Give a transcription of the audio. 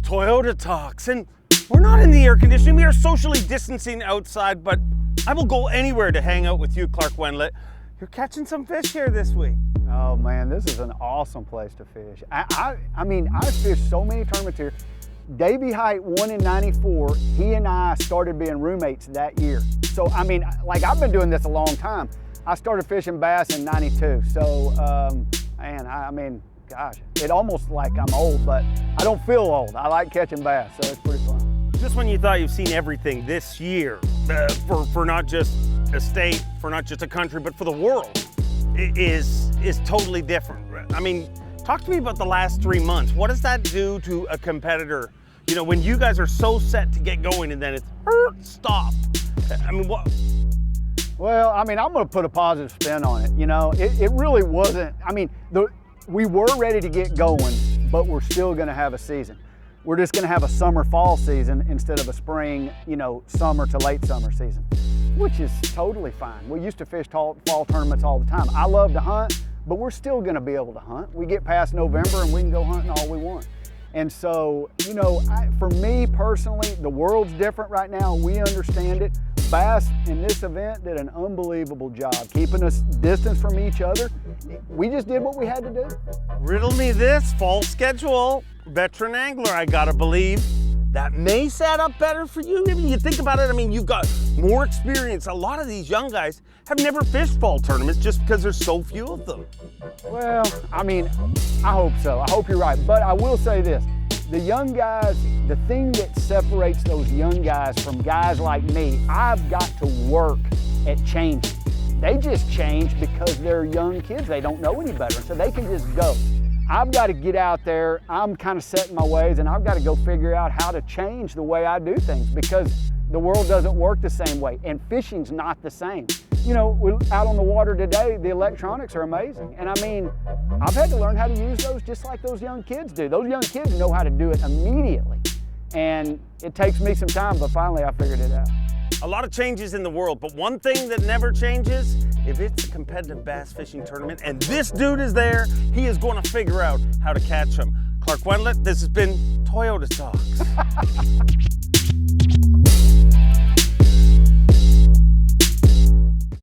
Toyota Talks, and we're not in the air conditioning. We are socially distancing outside, but I will go anywhere to hang out with you, Clark Wendlandt. You're catching some fish here this week. Oh man, this is an awesome place to fish. I mean, I fished so many tournaments here. Davey Height won in '94. He and I started being roommates that year. So I mean, like I've been doing this a long time. I started fishing bass in '92. So man, I mean, gosh, it almost like I'm old, but I don't feel old. I like catching bass, so it's pretty fun. Just when you thought you've seen everything this year, for not just a state, for not just a country, but for the world, is totally different. I mean, talk to me about the last 3 months. What does that do to a competitor? You know, when you guys are so set to get going and then it's stop. I mean, what? Well, I mean, I'm going to put a positive spin on it. You know, it really wasn't. I mean, we were ready to get going, but we're still going to have a season. We're just going to have a summer-fall season instead of a spring, you know, summer to late summer season, which is totally fine. We used to fish fall tournaments all the time. I love to hunt, but we're still going to be able to hunt. We get past November and we can go hunting all we want. And so, you know, for me personally, the world's different right now. We understand it. B.A.S. in this event did an unbelievable job keeping us distance from each other. We just did what we had to do. Riddle me this, fall schedule, veteran angler, I gotta believe. That may set up better for you. I mean, you think about it, I mean, you've got more experience. A lot of these young guys have never fished fall tournaments just because there's so few of them. Well, I mean, I hope so. I hope you're right. But I will say this. The young guys, the thing that separates those young guys from guys like me, I've got to work at changing. They just change because they're young kids. They don't know any better, so they can just go. I've got to get out there. I'm kind of set in my ways, and I've got to go figure out how to change the way I do things because the world doesn't work the same way, and fishing's not the same. You know, we're out on the water today, the electronics are amazing. And I mean, I've had to learn how to use those just like those young kids do. Those young kids know how to do it immediately. And it takes me some time, but finally I figured it out. A lot of changes in the world, but one thing that never changes, if it's a competitive bass fishing tournament and this dude is there, he is going to figure out how to catch them. Clark Wendlandt, this has been Toyota Talks.